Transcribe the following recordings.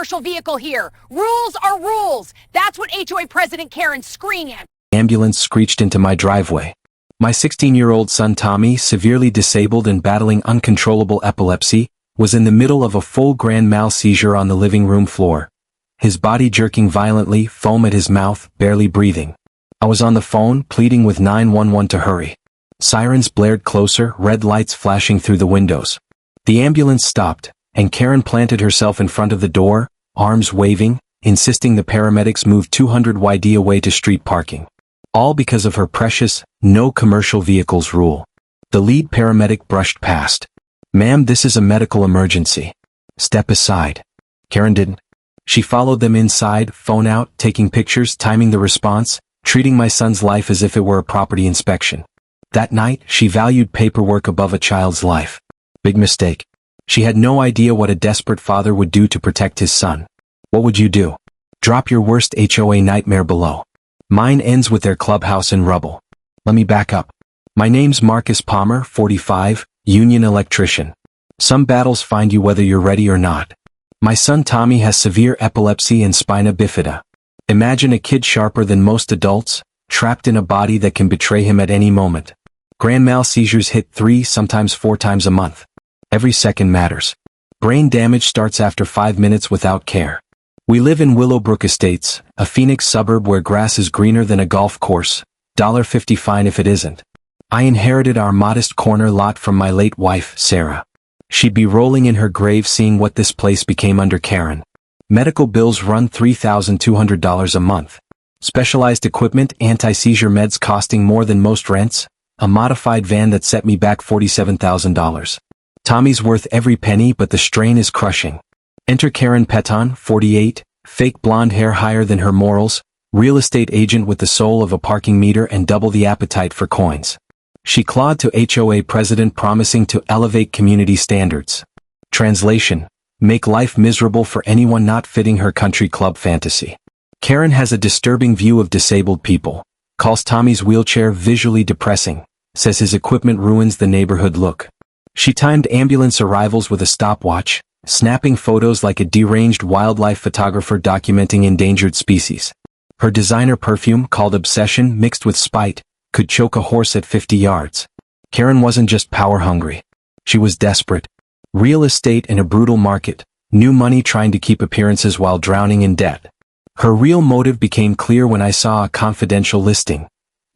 commercial vehicle here. Rules are rules. That's what HOA President Karen screamed at. Ambulance screeched into my driveway. My 16-year-old son Tommy, severely disabled and battling uncontrollable epilepsy, was in the middle of a full grand mal seizure on the living room floor. His body jerking violently, foam at his mouth, barely breathing. I was on the phone, pleading with 911 to hurry. Sirens blared closer, red lights flashing through the windows. The ambulance stopped, and Karen planted herself in front of the door, arms waving, insisting the paramedics move 200 YD away to street parking. All because of her precious, no commercial vehicles rule. The lead paramedic brushed past. "Ma'am, this is a medical emergency. Step aside." Karen didn't. She followed them inside, phone out, taking pictures, timing the response, treating my son's life as if it were a property inspection. That night, she valued paperwork above a child's life. Big mistake. She had no idea what a desperate father would do to protect his son. What would you do? Drop your worst HOA nightmare below. Mine ends with their clubhouse in rubble. Let me back up. My name's Marcus Palmer, 45, union electrician. Some battles find you whether you're ready or not. My son Tommy has severe epilepsy and spina bifida. Imagine a kid sharper than most adults, trapped in a body that can betray him at any moment. Grand mal seizures hit 3, sometimes 4 times a month. Every second matters. Brain damage starts after 5 minutes without care. We live in Willowbrook Estates, a Phoenix suburb where grass is greener than a golf course, $50 fine if it isn't. I inherited our modest corner lot from my late wife, Sarah. She'd be rolling in her grave seeing what this place became under Karen. Medical bills run $3,200 a month. Specialized equipment, anti-seizure meds costing more than most rents, a modified van that set me back $47,000. Tommy's worth every penny, but the strain is crushing. Enter Karen Peton, 48, fake blonde hair higher than her morals, real estate agent with the soul of a parking meter and double the appetite for coins. She clawed to HOA president promising to elevate community standards. Translation: make life miserable for anyone not fitting her country club fantasy. Karen has a disturbing view of disabled people, calls Tommy's wheelchair visually depressing, says his equipment ruins the neighborhood look. She timed ambulance arrivals with a stopwatch, snapping photos like a deranged wildlife photographer documenting endangered species. Her designer perfume, called Obsession, mixed with spite, could choke a horse at 50 yards. Karen wasn't just power-hungry. She was desperate. Real estate in a brutal market, new money trying to keep appearances while drowning in debt. Her real motive became clear when I saw a confidential listing.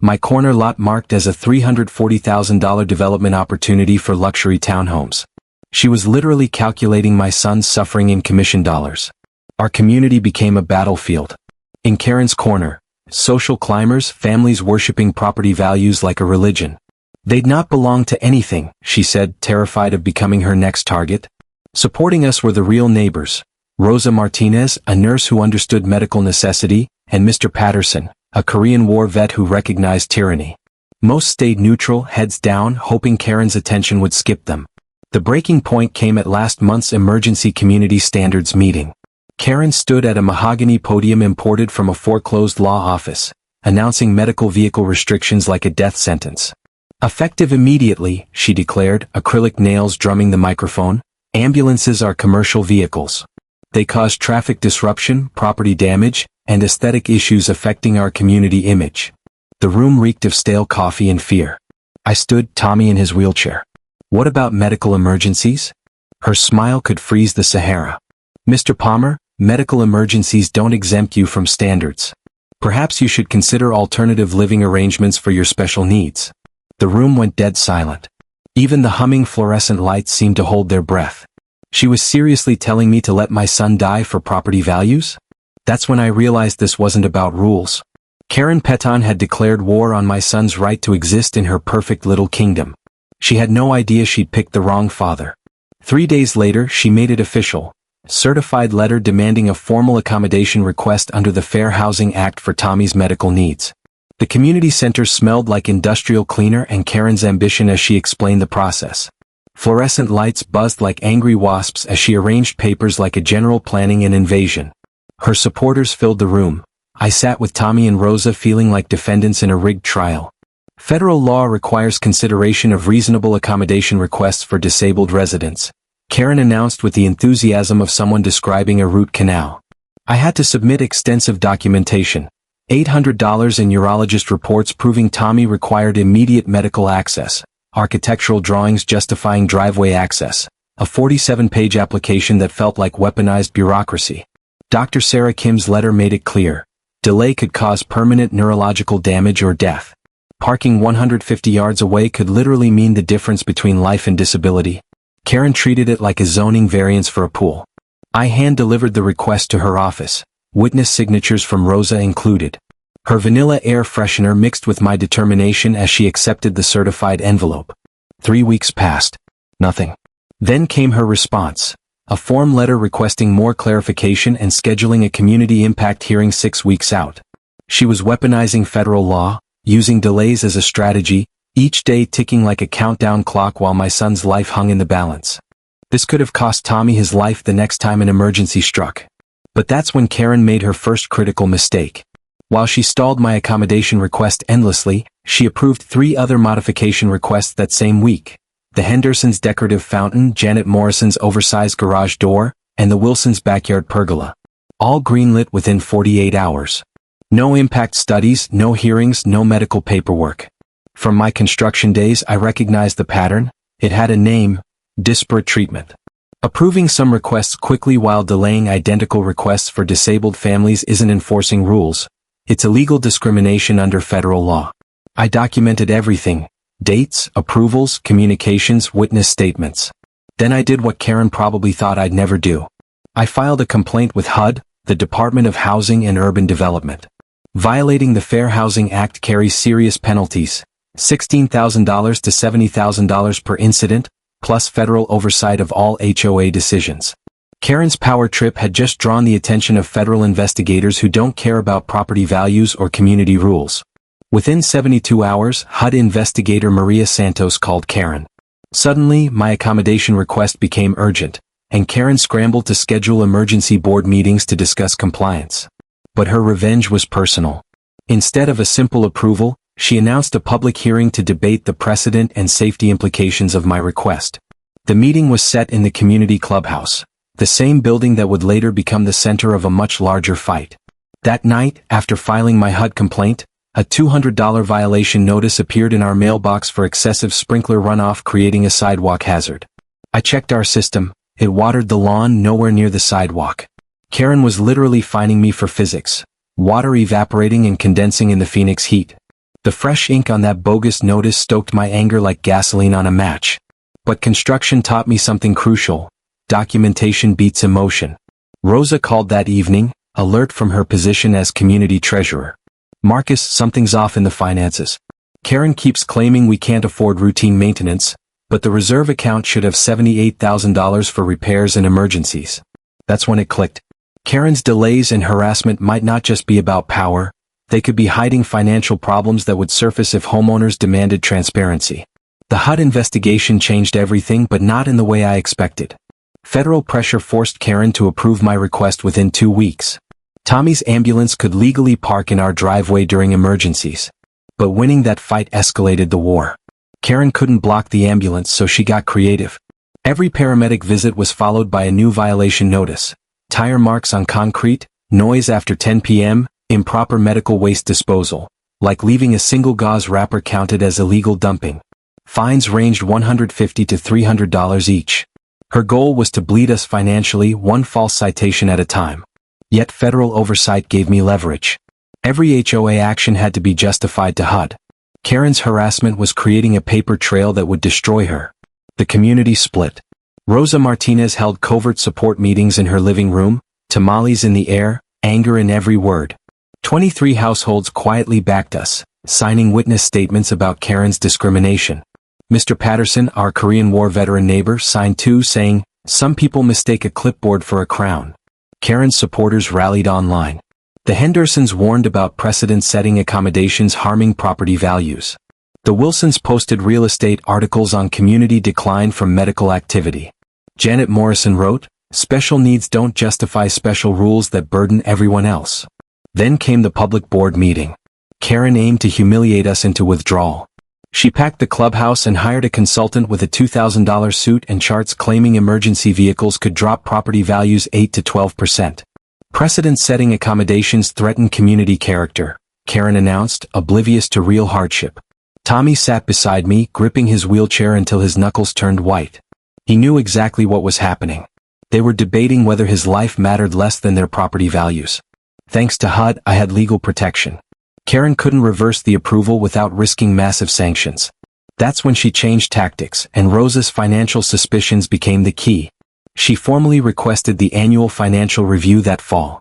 My corner lot marked as a $340,000 development opportunity for luxury townhomes. She was literally calculating my son's suffering in commission dollars. Our community became a battlefield. In Karen's corner, social climbers, families worshipping property values like a religion. They'd not belong to anything, she said, terrified of becoming her next target. Supporting us were the real neighbors. Rosa Martinez, a nurse who understood medical necessity, and Mr. Patterson, a Korean War vet who recognized tyranny. Most stayed neutral, heads down, hoping Karen's attention would skip them. The breaking point came at last month's emergency community standards meeting. Karen stood at a mahogany podium imported from a foreclosed law office, announcing medical vehicle restrictions like a death sentence. Effective immediately, she declared, acrylic nails drumming the microphone. Ambulances are commercial vehicles. They cause traffic disruption, property damage, and aesthetic issues affecting our community image. The room reeked of stale coffee and fear. I stood, Tommy in his wheelchair. What about medical emergencies? Her smile could freeze the Sahara. Mr. Palmer, medical emergencies don't exempt you from standards. Perhaps you should consider alternative living arrangements for your special needs. The room went dead silent. Even the humming fluorescent lights seemed to hold their breath. She was seriously telling me to let my son die for property values? That's when I realized this wasn't about rules. Karen Peton had declared war on my son's right to exist in her perfect little kingdom. She had no idea she'd picked the wrong father. 3 days later, she made it official. Certified letter demanding a formal accommodation request under the Fair Housing Act for Tommy's medical needs. The community center smelled like industrial cleaner and Karen's ambition as she explained the process. Fluorescent lights buzzed like angry wasps as she arranged papers like a general planning an invasion. Her supporters filled the room. I sat with Tommy and Rosa feeling like defendants in a rigged trial. Federal law requires consideration of reasonable accommodation requests for disabled residents. Karen announced with the enthusiasm of someone describing a root canal. I had to submit extensive documentation. $800 in urologist reports proving Tommy required immediate medical access, architectural drawings justifying driveway access, a 47-page application that felt like weaponized bureaucracy. Dr. Sarah Kim's letter made it clear. Delay could cause permanent neurological damage or death. Parking 150 yards away could literally mean the difference between life and disability. Karen treated it like a zoning variance for a pool. I hand-delivered the request to her office, witness signatures from Rosa included. Her vanilla air freshener mixed with my determination as she accepted the certified envelope. 3 weeks passed. Nothing. Then came her response. A form letter requesting more clarification and scheduling a community impact hearing 6 weeks out. She was weaponizing federal law, using delays as a strategy, each day ticking like a countdown clock while my son's life hung in the balance. This could have cost Tommy his life the next time an emergency struck. But that's when Karen made her first critical mistake. While she stalled my accommodation request endlessly, she approved 3 other modification requests that same week. The Hendersons' decorative fountain, Janet Morrison's oversized garage door, and the Wilsons' backyard pergola. All greenlit within 48 hours. No impact studies, no hearings, no medical paperwork. From my construction days I recognized the pattern. It had a name: disparate treatment. Approving some requests quickly while delaying identical requests for disabled families isn't enforcing rules. It's illegal discrimination under federal law. I documented everything: dates, approvals, communications, witness statements. Then I did what Karen probably thought I'd never do. I filed a complaint with HUD, the Department of Housing and Urban Development. Violating the Fair Housing Act carries serious penalties: $16,000 to $70,000 per incident, plus federal oversight of all HOA decisions. Karen's power trip had just drawn the attention of federal investigators who don't care about property values or community rules. Within 72 hours, HUD investigator Maria Santos called Karen. Suddenly, my accommodation request became urgent, and Karen scrambled to schedule emergency board meetings to discuss compliance. But her revenge was personal. Instead of a simple approval, she announced a public hearing to debate the precedent and safety implications of my request. The meeting was set in the community clubhouse, the same building that would later become the center of a much larger fight. That night, after filing my HUD complaint, a $200 violation notice appeared in our mailbox for excessive sprinkler runoff creating a sidewalk hazard. I checked our system. It watered the lawn nowhere near the sidewalk. Karen was literally fining me for physics: water evaporating and condensing in the Phoenix heat. The fresh ink on that bogus notice stoked my anger like gasoline on a match. But construction taught me something crucial: documentation beats emotion. Rosa called that evening, alert from her position as community treasurer. "Marcus, something's off in the finances. Karen keeps claiming we can't afford routine maintenance, but the reserve account should have $78,000 for repairs and emergencies." That's when it clicked. Karen's delays and harassment might not just be about power. They could be hiding financial problems that would surface if homeowners demanded transparency. The HUD investigation changed everything, but not in the way I expected. Federal pressure forced Karen to approve my request within 2 weeks. Tommy's ambulance could legally park in our driveway during emergencies. But winning that fight escalated the war. Karen couldn't block the ambulance, so she got creative. Every paramedic visit was followed by a new violation notice: tire marks on concrete, noise after 10 p.m., improper medical waste disposal, like leaving a single gauze wrapper counted as illegal dumping. Fines ranged $150 to $300 each. Her goal was to bleed us financially, one false citation at a time. Yet federal oversight gave me leverage. Every HOA action had to be justified to HUD. Karen's harassment was creating a paper trail that would destroy her. The community split. Rosa Martinez held covert support meetings in her living room, tamales in the air, anger in every word. 23 households quietly backed us, signing witness statements about Karen's discrimination. Mr. Patterson, our Korean War veteran neighbor, signed too, saying, "Some people mistake a clipboard for a crown." Karen's supporters rallied online. The Hendersons warned about precedent-setting accommodations harming property values. The Wilsons posted real estate articles on community decline from medical activity. Janet Morrison wrote, "Special needs don't justify special rules that burden everyone else." Then came the public board meeting. Karen aimed to humiliate us into withdrawal. She packed the clubhouse and hired a consultant with a $2,000 suit and charts claiming emergency vehicles could drop property values 8 to 12%. Precedent-setting accommodations threaten community character, Karen announced, oblivious to real hardship. Tommy sat beside me, gripping his wheelchair until his knuckles turned white. He knew exactly what was happening. They were debating whether his life mattered less than their property values. Thanks to HUD, I had legal protection. Karen couldn't reverse the approval without risking massive sanctions. That's when she changed tactics, and Rosa's financial suspicions became the key. She formally requested the annual financial review that fall.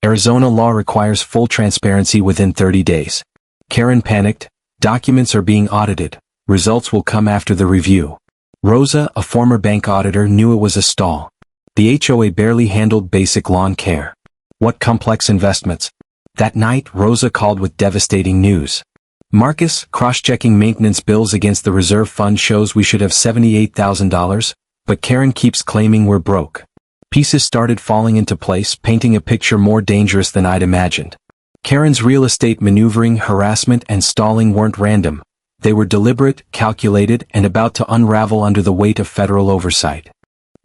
Arizona law requires full transparency within 30 days. Karen panicked. Documents are being audited. Results will come after the review. Rosa, a former bank auditor, knew it was a stall. The HOA barely handled basic lawn care. What complex investments? That night, Rosa called with devastating news. Marcus, cross-checking maintenance bills against the reserve fund shows we should have $78,000, but Karen keeps claiming we're broke. Pieces started falling into place, painting a picture more dangerous than I'd imagined. Karen's real estate maneuvering, harassment, and stalling weren't random. They were deliberate, calculated, and about to unravel under the weight of federal oversight.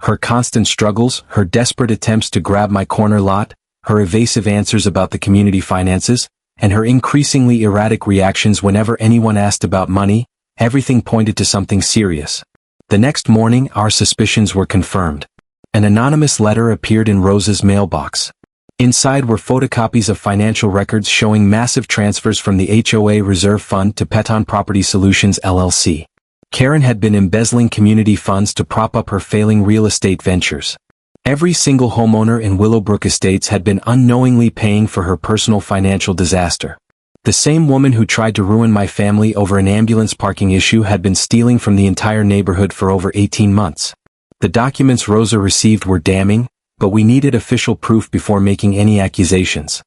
Her constant struggles, her desperate attempts to grab my corner lot, her evasive answers about the community finances, and her increasingly erratic reactions whenever anyone asked about money, everything pointed to something serious. The next morning, our suspicions were confirmed. An anonymous letter appeared in Rosa's mailbox. Inside were photocopies of financial records showing massive transfers from the HOA Reserve Fund to Peton Property Solutions LLC. Karen had been embezzling community funds to prop up her failing real estate ventures. Every single homeowner in Willowbrook Estates had been unknowingly paying for her personal financial disaster. The same woman who tried to ruin my family over an ambulance parking issue had been stealing from the entire neighborhood for over 18 months. The documents Rosa received were damning, but we needed official proof before making any accusations.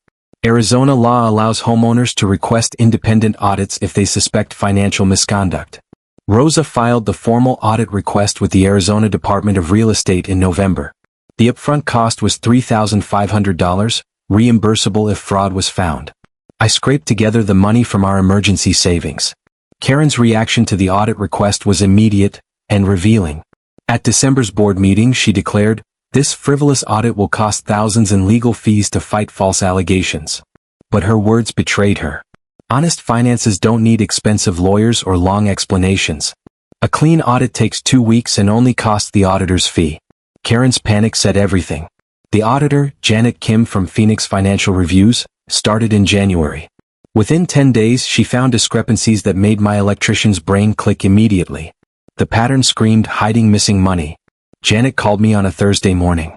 Arizona law allows homeowners to request independent audits if they suspect financial misconduct. Rosa filed the formal audit request with the Arizona Department of Real Estate in November. The upfront cost was $3,500, reimbursable if fraud was found. I scraped together the money from our emergency savings. Karen's reaction to the audit request was immediate and revealing. At December's board meeting, she declared, "This frivolous audit will cost thousands in legal fees to fight false allegations." But her words betrayed her. Honest finances don't need expensive lawyers or long explanations. A clean audit takes 2 weeks and only costs the auditor's fee. Karen's panic said everything. The auditor, Janet Kim from Phoenix Financial Reviews, started in January. Within 10 days, she found discrepancies that made my electrician's brain click immediately. The pattern screamed hiding missing money. Janet called me on a Thursday morning.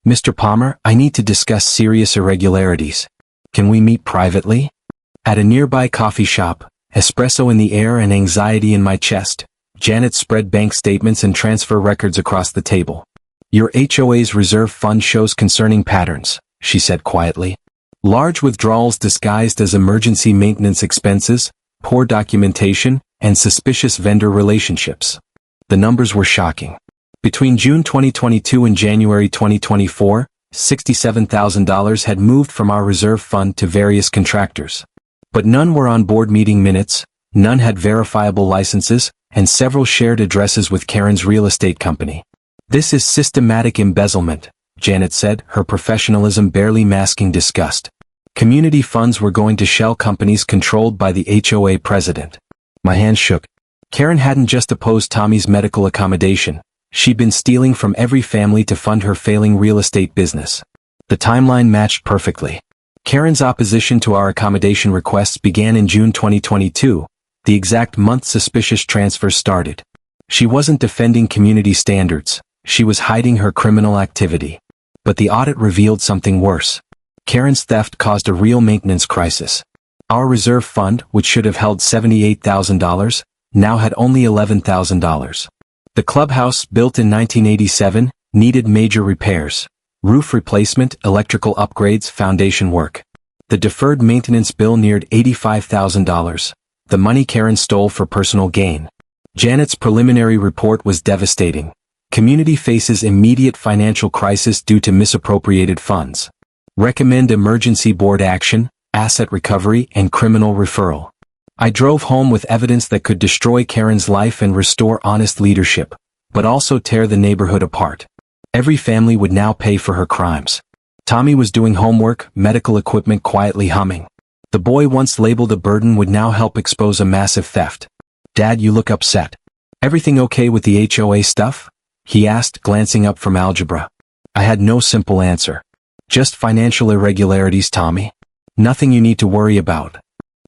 "Mr. Palmer, I need to discuss serious irregularities. Can we meet privately?" At a nearby coffee shop, espresso in the air and anxiety in my chest, Janet spread bank statements and transfer records across the table. "Your HOA's reserve fund shows concerning patterns," she said quietly. "Large withdrawals disguised as emergency maintenance expenses, poor documentation, and suspicious vendor relationships." The numbers were shocking. Between June 2022 and January 2024, $67,000 had moved from our reserve fund to various contractors. But none were on board meeting minutes, none had verifiable licenses, and several shared addresses with Karen's real estate company. "This is systematic embezzlement," Janet said, her professionalism barely masking disgust. Community funds were going to shell companies controlled by the HOA president. My hands shook. Karen hadn't just opposed Tommy's medical accommodation. She'd been stealing from every family to fund her failing real estate business. The timeline matched perfectly. Karen's opposition to our accommodation requests began in June 2022, the exact month suspicious transfers started. She wasn't defending community standards. She was hiding her criminal activity. But the audit revealed something worse. Karen's theft caused a real maintenance crisis. Our reserve fund, which should have held $78,000, now had only $11,000. The clubhouse, built in 1987, needed major repairs. Roof replacement, electrical upgrades, foundation work. The deferred maintenance bill neared $85,000. The money Karen stole for personal gain. Janet's preliminary report was devastating. Community faces immediate financial crisis due to misappropriated funds. Recommend emergency board action, asset recovery, and criminal referral. I drove home with evidence that could destroy Karen's life and restore honest leadership, but also tear the neighborhood apart. Every family would now pay for her crimes. Tommy was doing homework, medical equipment quietly humming. The boy once labeled a burden would now help expose a massive theft. Dad, you look upset. Everything okay with the HOA stuff? He asked, glancing up from algebra. I had no simple answer. Just financial irregularities, Tommy. Nothing you need to worry about.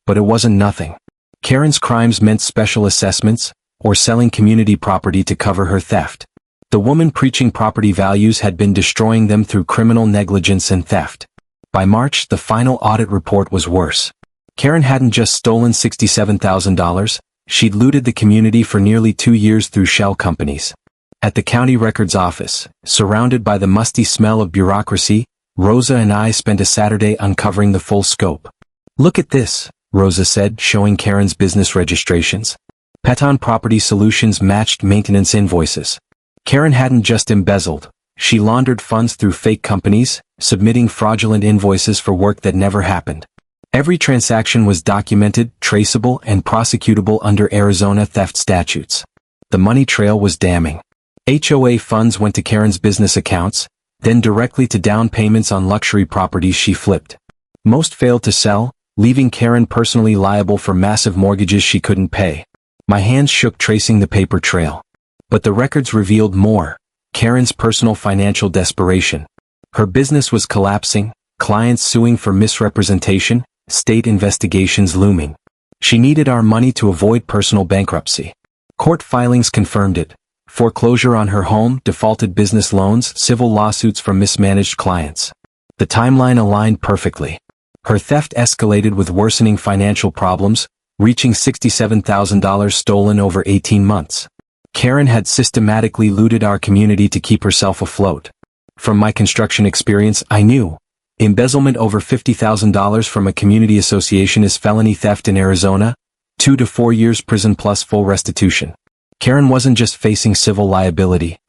But it wasn't nothing. Karen's crimes meant special assessments, or selling community property to cover her theft. The woman preaching property values had been destroying them through criminal negligence and theft. By March, the final audit report was worse. Karen hadn't just stolen $67,000, she'd looted the community for nearly 2 years through shell companies. At the county records office, surrounded by the musty smell of bureaucracy, Rosa and I spent a Saturday uncovering the full scope. Look at this, Rosa said, showing Karen's business registrations. Peton Property Solutions matched maintenance invoices. Karen hadn't just embezzled, she laundered funds through fake companies, submitting fraudulent invoices for work that never happened. Every transaction was documented, traceable, and prosecutable under Arizona theft statutes. The money trail was damning. HOA funds went to Karen's business accounts, then directly to down payments on luxury properties she flipped. Most failed to sell, leaving Karen personally liable for massive mortgages she couldn't pay. My hands shook tracing the paper trail. But the records revealed more. Karen's personal financial desperation. Her business was collapsing, clients suing for misrepresentation, state investigations looming. She needed our money to avoid personal bankruptcy. Court filings confirmed it. Foreclosure on her home, defaulted business loans, civil lawsuits from mismanaged clients. The timeline aligned perfectly. Her theft escalated with worsening financial problems, reaching $67,000 stolen over 18 months. Karen had systematically looted our community to keep herself afloat. From my construction experience, I knew. Embezzlement over $50,000 from a community association is felony theft in Arizona, 2 to 4 years prison plus full restitution. Karen wasn't just facing civil liability.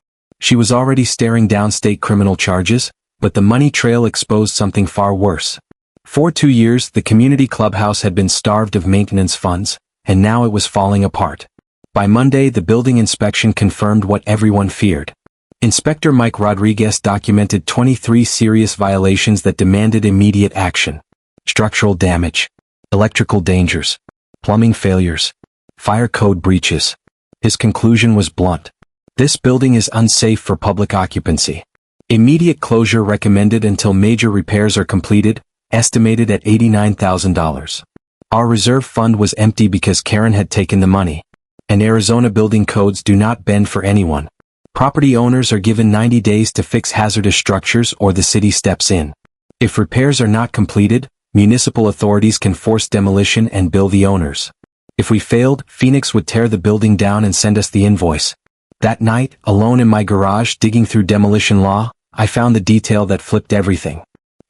She was already staring down state criminal charges, but the money trail exposed something far worse. For 2 years, the community clubhouse had been starved of maintenance funds, and now it was falling apart. By Monday, the building inspection confirmed what everyone feared. Inspector Mike Rodriguez documented 23 serious violations that demanded immediate action. Structural damage, electrical dangers, plumbing failures, fire code breaches. His conclusion was blunt. This building is unsafe for public occupancy. Immediate closure recommended until major repairs are completed, estimated at $89,000. Our reserve fund was empty because Karen had taken the money. And Arizona building codes do not bend for anyone. Property owners are given 90 days to fix hazardous structures or the city steps in. If repairs are not completed, municipal authorities can force demolition and bill the owners. If we failed, Phoenix would tear the building down and send us the invoice. That night, alone in my garage digging through demolition law, I found the detail that flipped everything.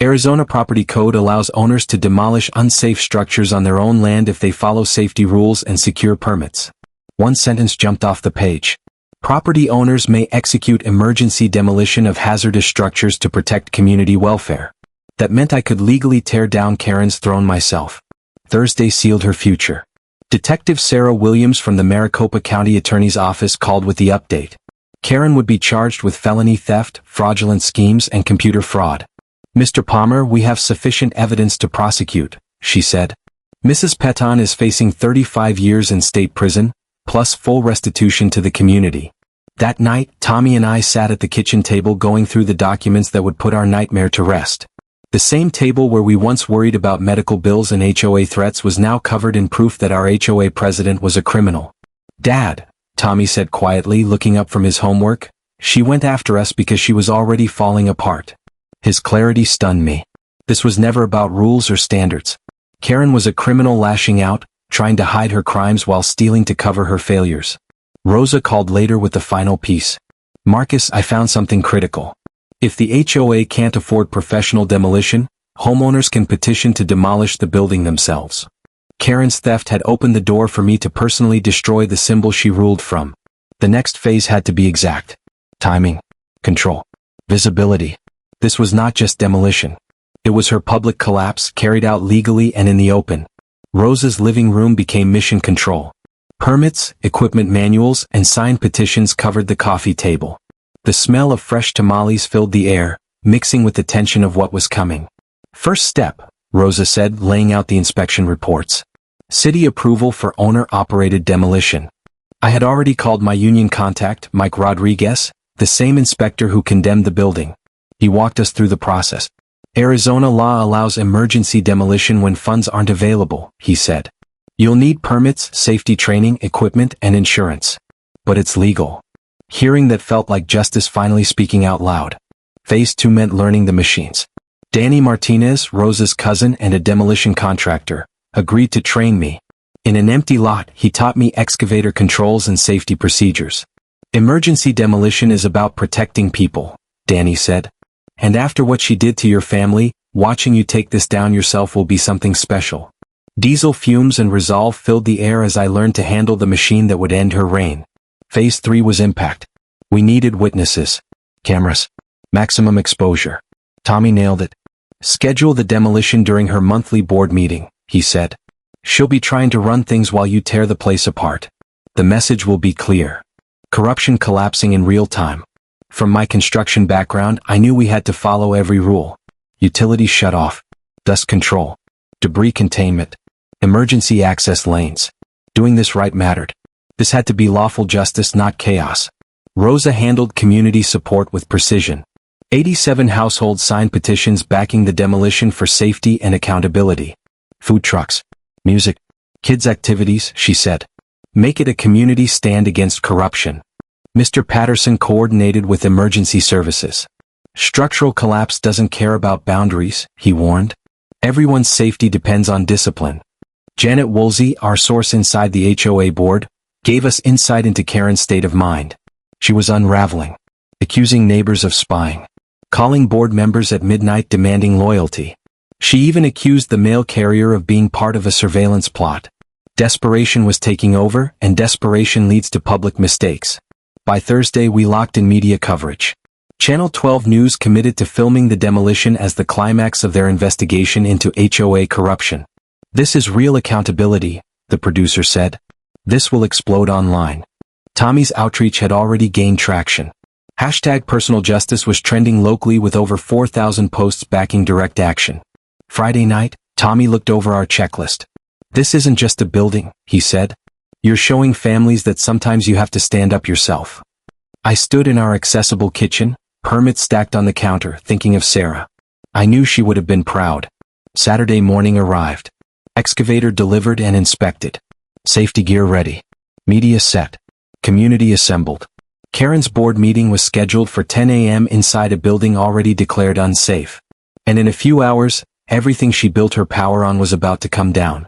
Arizona property code allows owners to demolish unsafe structures on their own land if they follow safety rules and secure permits. One sentence jumped off the page. Property owners may execute emergency demolition of hazardous structures to protect community welfare. That meant I could legally tear down Karen's throne myself. Thursday sealed her future. Detective Sarah Williams from the Maricopa County Attorney's Office called with the update. Karen would be charged with felony theft, fraudulent schemes, and computer fraud. Mr. Palmer, we have sufficient evidence to prosecute, she said. Mrs. Peton is facing 35 years in state prison, plus full restitution to the community. That night, Tommy and I sat at the kitchen table going through the documents that would put our nightmare to rest. The same table where we once worried about medical bills and HOA threats was now covered in proof that our HOA president was a criminal. Dad, Tommy said quietly, looking up from his homework, she went after us because she was already falling apart. His clarity stunned me. This was never about rules or standards. Karen was a criminal lashing out, trying to hide her crimes while stealing to cover her failures. Rosa called later with the final piece. Marcus, I found something critical. If the HOA can't afford professional demolition, homeowners can petition to demolish the building themselves. Karen's theft had opened the door for me to personally destroy the symbol she ruled from. The next phase had to be exact. Timing, control, visibility. This was not just demolition. It was her public collapse carried out legally and in the open. Rosa's living room became mission control. Permits, equipment manuals, and signed petitions covered the coffee table. The smell of fresh tamales filled the air, mixing with the tension of what was coming. First step, Rosa said, laying out the inspection reports. City approval for owner-operated demolition. I had already called my union contact, Mike Rodriguez, the same inspector who condemned the building. He walked us through the process. Arizona law allows emergency demolition when funds aren't available, he said. You'll need permits, safety training, equipment, and insurance. But it's legal. Hearing that felt like justice finally speaking out loud. Phase 2 meant learning the machines. Danny Martinez, Rosa's cousin and a demolition contractor, agreed to train me. In an empty lot, he taught me excavator controls and safety procedures. Emergency demolition is about protecting people, Danny said. And after what she did to your family, watching you take this down yourself will be something special. Diesel fumes and resolve filled the air as I learned to handle the machine that would end her reign. Phase 3 was impact. We needed witnesses. Cameras. Maximum exposure. Tommy nailed it. Schedule the demolition during her monthly board meeting, he said. She'll be trying to run things while you tear the place apart. The message will be clear. Corruption collapsing in real time. From my construction background, I knew we had to follow every rule. Utilities shut off. Dust control. Debris containment. Emergency access lanes. Doing this right mattered. This had to be lawful justice, not chaos. Rosa handled community support with precision. 87 households signed petitions backing the demolition for safety and accountability. Food trucks. Music. Kids' activities, she said. Make it a community stand against corruption. Mr. Patterson coordinated with emergency services. Structural collapse doesn't care about boundaries, he warned. Everyone's safety depends on discipline. Janet Woolsey, our source inside the HOA board, gave us insight into Karen's state of mind. She was unraveling. Accusing neighbors of spying. Calling board members at midnight demanding loyalty. She even accused the mail carrier of being part of a surveillance plot. Desperation was taking over, and desperation leads to public mistakes. By Thursday we locked in media coverage. Channel 12 News committed to filming the demolition as the climax of their investigation into HOA corruption. This is real accountability, the producer said. This will explode online. Tommy's outreach had already gained traction. Hashtag personal justice was trending locally with over 4,000 posts backing direct action. Friday night, Tommy looked over our checklist. This isn't just a building, he said. You're showing families that sometimes you have to stand up yourself. I stood in our accessible kitchen, permits stacked on the counter, thinking of Sarah. I knew she would have been proud. Saturday morning arrived. Excavator delivered and inspected. Safety gear ready. Media set. Community assembled. Karen's board meeting was scheduled for 10 a.m. inside a building already declared unsafe. And in a few hours, everything she built her power on was about to come down.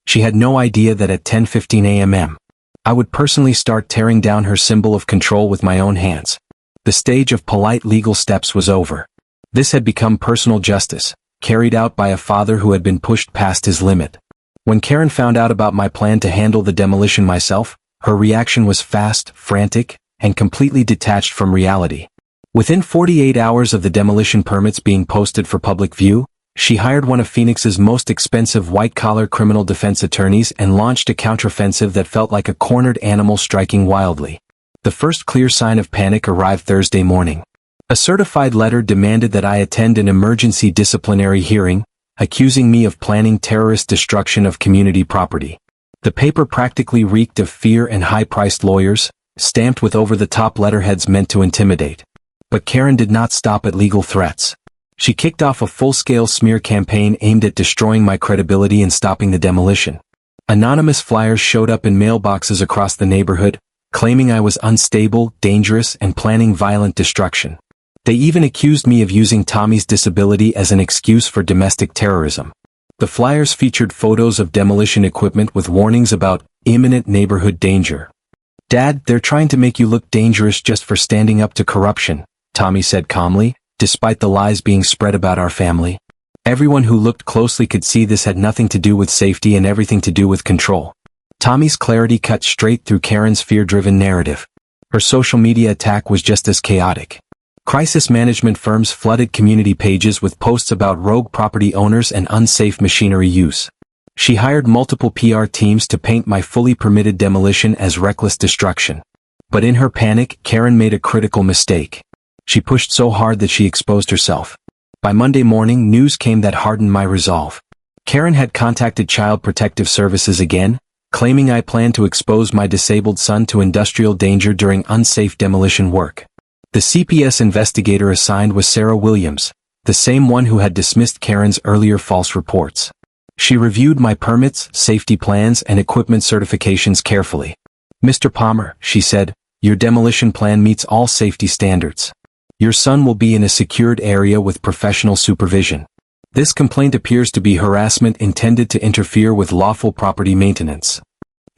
She had no idea that at 10:15 a.m. I would personally start tearing down her symbol of control with my own hands. The stage of polite legal steps was over. This had become personal justice, carried out by a father who had been pushed past his limit. When Karen found out about my plan to handle the demolition myself, her reaction was fast, frantic, and completely detached from reality. Within 48 hours of the demolition permits being posted for public view, she hired one of Phoenix's most expensive white-collar criminal defense attorneys and launched a counteroffensive that felt like a cornered animal striking wildly. The first clear sign of panic arrived Thursday morning. A certified letter demanded that I attend an emergency disciplinary hearing, accusing me of planning terrorist destruction of community property. The paper practically reeked of fear and high-priced lawyers, stamped with over-the-top letterheads meant to intimidate. But Karen did not stop at legal threats. She kicked off a full-scale smear campaign aimed at destroying my credibility and stopping the demolition. Anonymous flyers showed up in mailboxes across the neighborhood, claiming I was unstable, dangerous, and planning violent destruction. They even accused me of using Tommy's disability as an excuse for domestic terrorism. The flyers featured photos of demolition equipment with warnings about imminent neighborhood danger. "Dad, they're trying to make you look dangerous just for standing up to corruption," Tommy said calmly, despite the lies being spread about our family. Everyone who looked closely could see this had nothing to do with safety and everything to do with control. Tommy's clarity cut straight through Karen's fear-driven narrative. Her social media attack was just as chaotic. Crisis management firms flooded community pages with posts about rogue property owners and unsafe machinery use. She hired multiple PR teams to paint my fully permitted demolition as reckless destruction. But in her panic, Karen made a critical mistake. She pushed so hard that she exposed herself. By Monday morning, news came that hardened my resolve. Karen had contacted Child Protective Services again, claiming I planned to expose my disabled son to industrial danger during unsafe demolition work. The CPS investigator assigned was Sarah Williams, the same one who had dismissed Karen's earlier false reports. She reviewed my permits, safety plans, and equipment certifications carefully. "Mr. Palmer," she said, "your demolition plan meets all safety standards. Your son will be in a secured area with professional supervision. This complaint appears to be harassment intended to interfere with lawful property maintenance."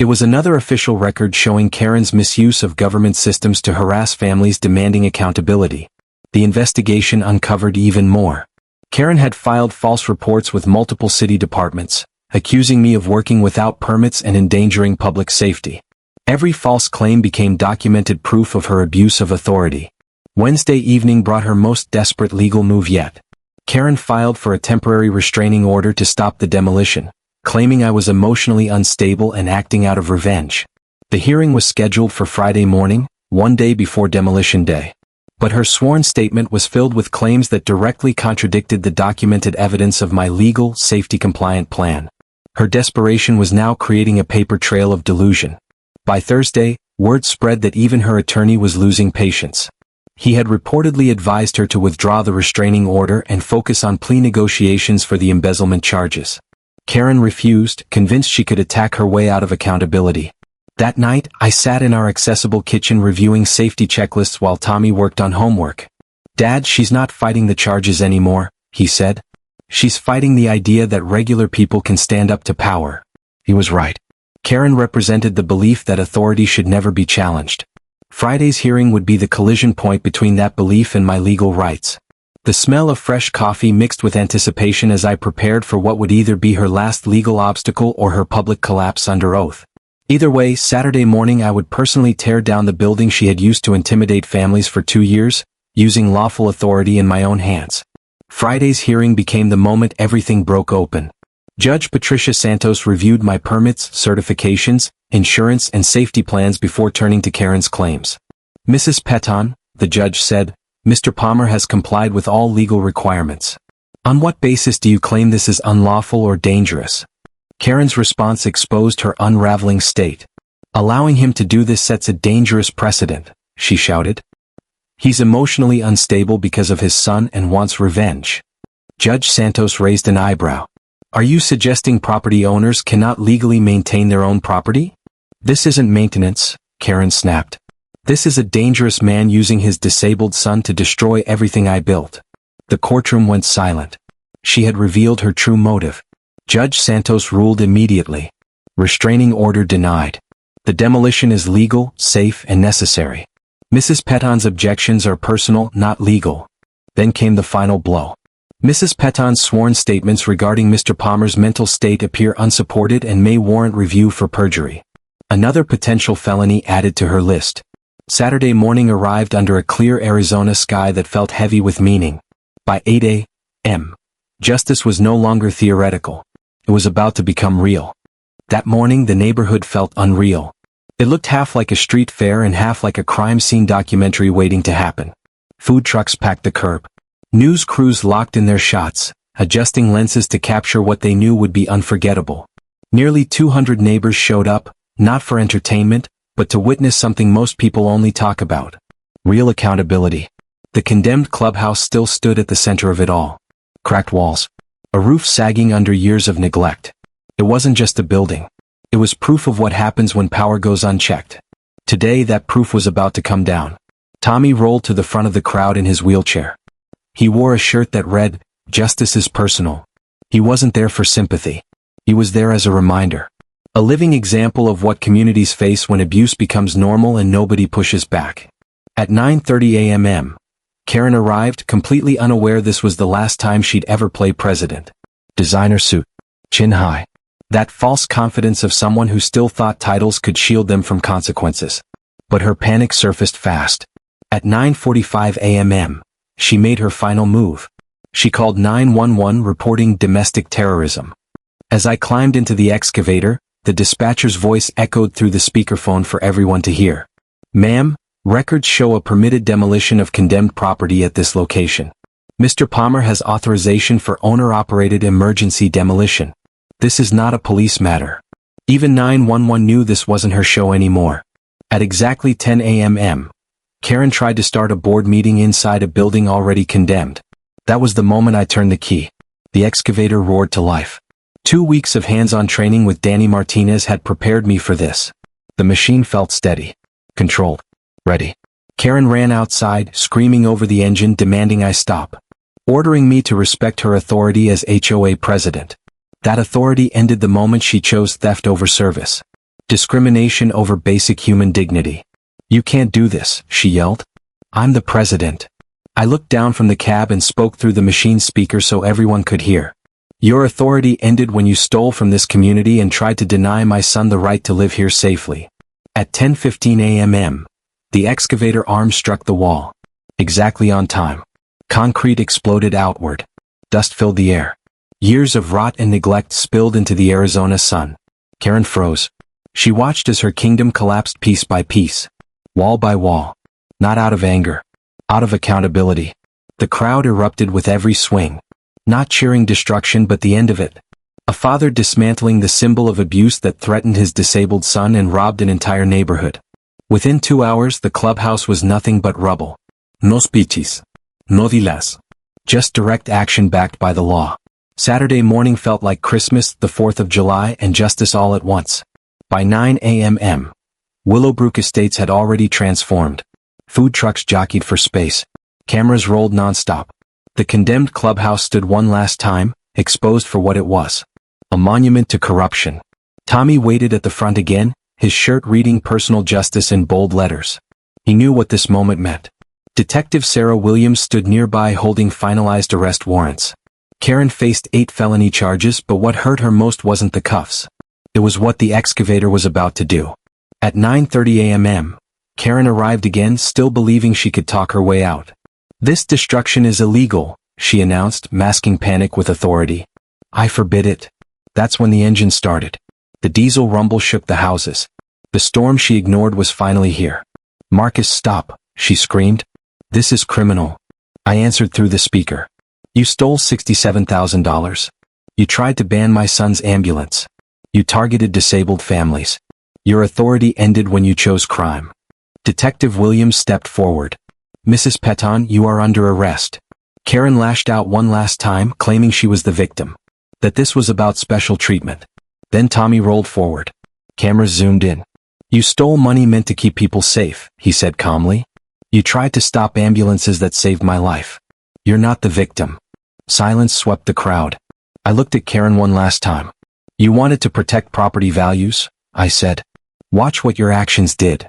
It was another official record showing Karen's misuse of government systems to harass families demanding accountability. The investigation uncovered even more. Karen had filed false reports with multiple city departments, accusing me of working without permits and endangering public safety. Every false claim became documented proof of her abuse of authority. Wednesday evening brought her most desperate legal move yet. Karen filed for a temporary restraining order to stop the demolition, claiming I was emotionally unstable and acting out of revenge. The hearing was scheduled for Friday morning, one day before demolition day. But her sworn statement was filled with claims that directly contradicted the documented evidence of my legal, safety-compliant plan. Her desperation was now creating a paper trail of delusion. By Thursday, word spread that even her attorney was losing patience. He had reportedly advised her to withdraw the restraining order and focus on plea negotiations for the embezzlement charges. Karen refused, convinced she could attack her way out of accountability. That night, I sat in our accessible kitchen reviewing safety checklists while Tommy worked on homework. "Dad, she's not fighting the charges anymore," he said. "She's fighting the idea that regular people can stand up to power." He was right. Karen represented the belief that authority should never be challenged. Friday's hearing would be the collision point between that belief and my legal rights. The smell of fresh coffee mixed with anticipation as I prepared for what would either be her last legal obstacle or her public collapse under oath. Either way, Saturday morning I would personally tear down the building she had used to intimidate families for 2 years, using lawful authority in my own hands. Friday's hearing became the moment everything broke open. Judge Patricia Santos reviewed my permits, certifications, insurance, and safety plans before turning to Karen's claims. "Mrs. Peton," the judge said, "Mr. Palmer has complied with all legal requirements. On what basis do you claim this is unlawful or dangerous?" Karen's response exposed her unraveling state. "Allowing him to do this sets a dangerous precedent," she shouted. "He's emotionally unstable because of his son and wants revenge." Judge Santos raised an eyebrow. "Are you suggesting property owners cannot legally maintain their own property?" "This isn't maintenance," Karen snapped. "This is a dangerous man using his disabled son to destroy everything I built." The courtroom went silent. She had revealed her true motive. Judge Santos ruled immediately. Restraining order denied. The demolition is legal, safe, and necessary. Mrs. Peton's objections are personal, not legal. Then came the final blow. Mrs. Peton's sworn statements regarding Mr. Palmer's mental state appear unsupported and may warrant review for perjury. Another potential felony added to her list. Saturday morning arrived under a clear Arizona sky that felt heavy with meaning. By 8 a.m., justice was no longer theoretical. It was about to become real. That morning the neighborhood felt unreal. It looked half like a street fair and half like a crime scene documentary waiting to happen. Food trucks packed the curb. News crews locked in their shots, adjusting lenses to capture what they knew would be unforgettable. Nearly 200 neighbors showed up, not for entertainment, but to witness something most people only talk about. Real accountability. The condemned clubhouse still stood at the center of it all. Cracked walls. A roof sagging under years of neglect. It wasn't just a building. It was proof of what happens when power goes unchecked. Today that proof was about to come down. Tommy rolled to the front of the crowd in his wheelchair. He wore a shirt that read, "Justice is personal." He wasn't there for sympathy. He was there as a reminder. A living example of what communities face when abuse becomes normal and nobody pushes back. At 9:30 a.m., Karen arrived, completely unaware this was the last time she'd ever play president. Designer suit. Chin high. That false confidence of someone who still thought titles could shield them from consequences. But her panic surfaced fast. At 9:45 a.m., she made her final move. She called 911 reporting domestic terrorism. As I climbed into the excavator, the dispatcher's voice echoed through the speakerphone for everyone to hear. Ma'am, records show a permitted demolition of condemned property at this location. Mr. Palmer has authorization for owner-operated emergency demolition. This is not a police matter. Even 911 knew this wasn't her show anymore. At exactly 10 a.m., Karen tried to start a board meeting inside a building already condemned. That was the moment I turned the key. The excavator roared to life. 2 weeks of hands-on training with Danny Martinez had prepared me for this. The machine felt steady, controlled, ready. Karen ran outside, screaming over the engine, demanding I stop, ordering me to respect her authority as HOA president. That authority ended the moment she chose theft over service. Discrimination over basic human dignity. You can't do this, she yelled. I'm the president. I looked down from the cab and spoke through the machine speaker so everyone could hear. Your authority ended when you stole from this community and tried to deny my son the right to live here safely. At 10:15 a.m., the excavator arm struck the wall. Exactly on time. Concrete exploded outward. Dust filled the air. Years of rot and neglect spilled into the Arizona sun. Karen froze. She watched as her kingdom collapsed piece by piece, wall by wall. Not out of anger, out of accountability. The crowd erupted with every swing. Not cheering destruction but the end of it. A father dismantling the symbol of abuse that threatened his disabled son and robbed an entire neighborhood. Within 2 hours the clubhouse was nothing but rubble. No speeches. No dilas. Just direct action backed by the law. Saturday morning felt like Christmas, the 4th of July, and justice all at once. By 9 a.m., Willowbrook Estates had already transformed. Food trucks jockeyed for space. Cameras rolled nonstop. The condemned clubhouse stood one last time, exposed for what it was. A monument to corruption. Tommy waited at the front again, his shirt reading personal justice in bold letters. He knew what this moment meant. Detective Sarah Williams stood nearby holding finalized arrest warrants. Karen faced 8 felony charges, but what hurt her most wasn't the cuffs. It was what the excavator was about to do. At 9:30 a.m., Karen arrived again, still believing she could talk her way out. This destruction is illegal, she announced, masking panic with authority. I forbid it. That's when the engine started. The diesel rumble shook the houses. The storm she ignored was finally here. Marcus, stop, she screamed. This is criminal. I answered through the speaker. You stole $67,000. You tried to ban my son's ambulance. You targeted disabled families. Your authority ended when you chose crime. Detective Williams stepped forward. Mrs. Peton, you are under arrest. Karen lashed out one last time, claiming she was the victim. That this was about special treatment. Then Tommy rolled forward. Cameras zoomed in. You stole money meant to keep people safe, he said calmly. You tried to stop ambulances that saved my life. You're not the victim. Silence swept the crowd. I looked at Karen one last time. You wanted to protect property values, I said. Watch what your actions did.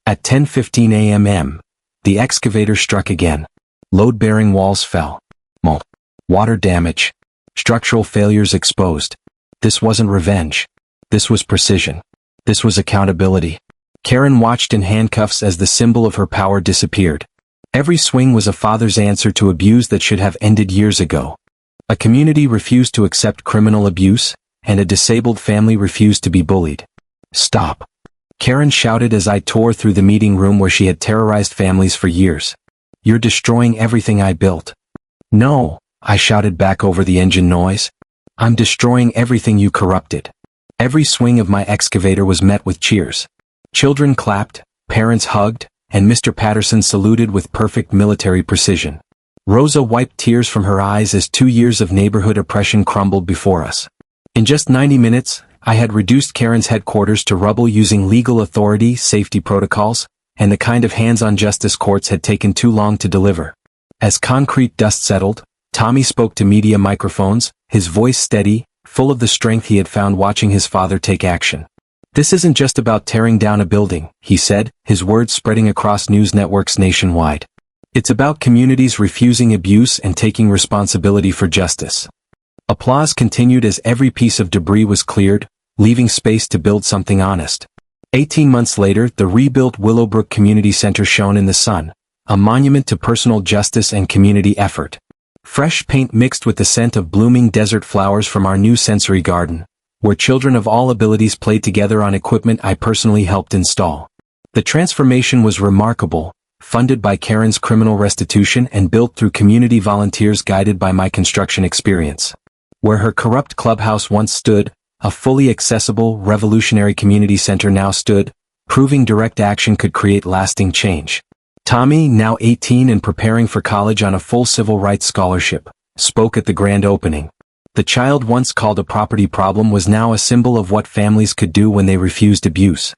At 10:15 a.m., the excavator struck again. Load-bearing walls fell. Mold. Water damage. Structural failures exposed. This wasn't revenge. This was precision. This was accountability. Karen watched in handcuffs as the symbol of her power disappeared. Every swing was a father's answer to abuse that should have ended years ago. A community refused to accept criminal abuse, and a disabled family refused to be bullied. Stop. Karen shouted as I tore through the meeting room where she had terrorized families for years. You're destroying everything I built. No, I shouted back over the engine noise. I'm destroying everything you corrupted. Every swing of my excavator was met with cheers. Children clapped, parents hugged, and Mr. Patterson saluted with perfect military precision. Rosa wiped tears from her eyes as 2 years of neighborhood oppression crumbled before us. In just 90 minutes, I had reduced Karen's headquarters to rubble using legal authority, safety protocols, and the kind of hands-on justice courts had taken too long to deliver. As concrete dust settled, Tommy spoke to media microphones, his voice steady, full of the strength he had found watching his father take action. This isn't just about tearing down a building, he said, his words spreading across news networks nationwide. It's about communities refusing abuse and taking responsibility for justice. Applause continued as every piece of debris was cleared, leaving space to build something honest. 18 months later, the rebuilt Willowbrook Community Center shone in the sun, a monument to personal justice and community effort. Fresh paint mixed with the scent of blooming desert flowers from our new sensory garden, where children of all abilities played together on equipment I personally helped install. The transformation was remarkable, funded by Karen's criminal restitution and built through community volunteers guided by my construction experience. Where her corrupt clubhouse once stood, a fully accessible, revolutionary community center now stood, proving direct action could create lasting change. Tommy, now 18 and preparing for college on a full civil rights scholarship, spoke at the grand opening. The child once called a property problem was now a symbol of what families could do when they refused abuse.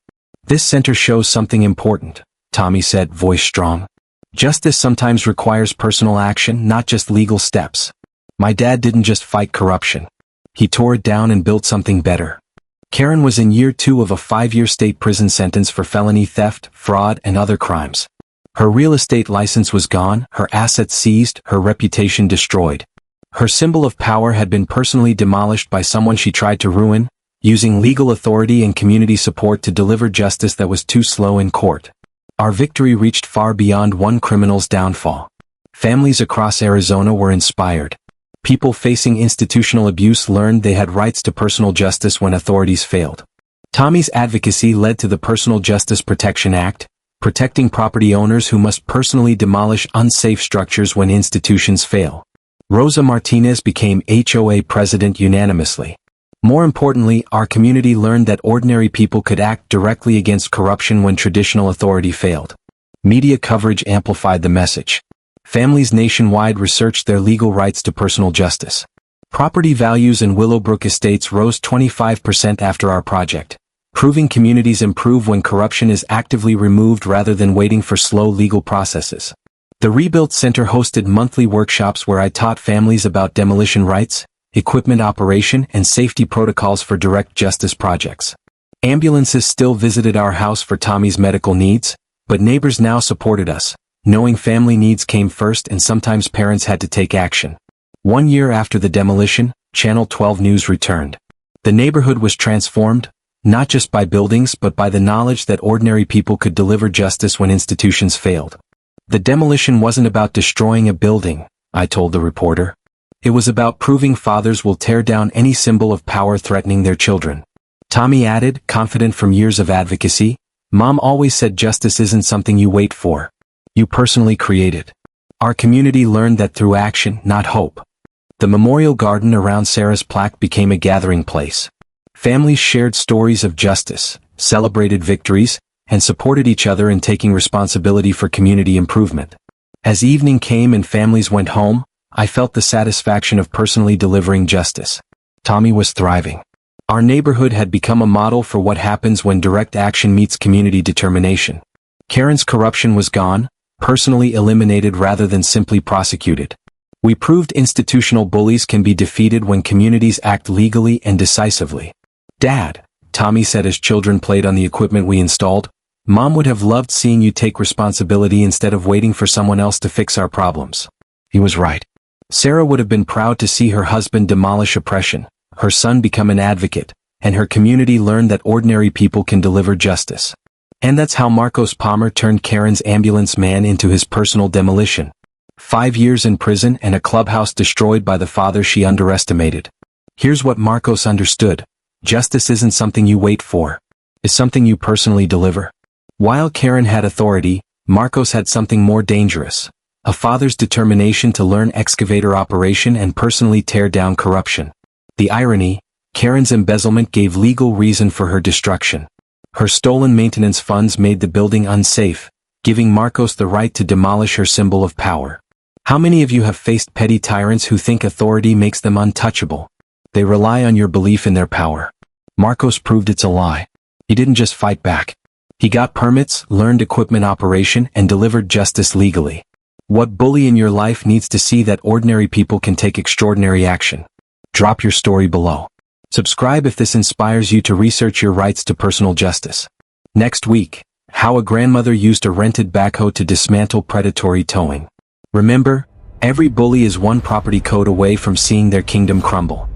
This center shows something important, Tommy said, voice strong. Justice sometimes requires personal action, not just legal steps. My dad didn't just fight corruption. He tore it down and built something better. Karen was in year 2 of a 5-year state prison sentence for felony theft, fraud, and other crimes. Her real estate license was gone, her assets seized, her reputation destroyed. Her symbol of power had been personally demolished by someone she tried to ruin, using legal authority and community support to deliver justice that was too slow in court. Our victory reached far beyond one criminal's downfall. Families across Arizona were inspired. People facing institutional abuse learned they had rights to personal justice when authorities failed. Tommy's advocacy led to the Personal Justice Protection Act, protecting property owners who must personally demolish unsafe structures when institutions fail. Rosa Martinez became HOA president unanimously. More importantly, our community learned that ordinary people could act directly against corruption when traditional authority failed. Media coverage amplified the message. Families nationwide researched their legal rights to personal justice. Property values in Willowbrook estates rose 25% after our project, proving communities improve when corruption is actively removed rather than waiting for slow legal processes. The Rebuilt Center hosted monthly workshops where I taught families about demolition rights, equipment operation, and safety protocols for direct justice projects. Ambulances still visited our house for Tommy's medical needs, but neighbors now supported us, knowing family needs came first and sometimes parents had to take action. 1 year after the demolition, Channel 12 News returned. The neighborhood was transformed, not just by buildings but by the knowledge that ordinary people could deliver justice when institutions failed. The demolition wasn't about destroying a building, I told the reporter. It was about proving fathers will tear down any symbol of power threatening their children. Tommy added, confident from years of advocacy, Mom always said justice isn't something you wait for. You personally create it. Our community learned that through action, not hope. The memorial garden around Sarah's plaque became a gathering place. Families shared stories of justice, celebrated victories, and supported each other in taking responsibility for community improvement. As evening came and families went home, I felt the satisfaction of personally delivering justice. Tommy was thriving. Our neighborhood had become a model for what happens when direct action meets community determination. Karen's corruption was gone, personally eliminated rather than simply prosecuted. We proved institutional bullies can be defeated when communities act legally and decisively. Dad, Tommy said as children played on the equipment we installed, Mom would have loved seeing you take responsibility instead of waiting for someone else to fix our problems. He was right. Sarah would have been proud to see her husband demolish oppression, her son become an advocate, and her community learn that ordinary people can deliver justice. And that's how Marcos Palmer turned Karen's ambulance man into his personal demolition. 5 years in prison and a clubhouse destroyed by the father she underestimated. Here's what Marcos understood. Justice isn't something you wait for. It's something you personally deliver. While Karen had authority, Marcos had something more dangerous. A father's determination to learn excavator operation and personally tear down corruption. The irony, Karen's embezzlement gave legal reason for her destruction. Her stolen maintenance funds made the building unsafe, giving Marcos the right to demolish her symbol of power. How many of you have faced petty tyrants who think authority makes them untouchable? They rely on your belief in their power. Marcos proved it's a lie. He didn't just fight back. He got permits, learned equipment operation, and delivered justice legally. What bully in your life needs to see that ordinary people can take extraordinary action? Drop your story below. Subscribe if this inspires you to research your rights to personal justice. Next week, how a grandmother used a rented backhoe to dismantle predatory towing. Remember, every bully is one property code away from seeing their kingdom crumble.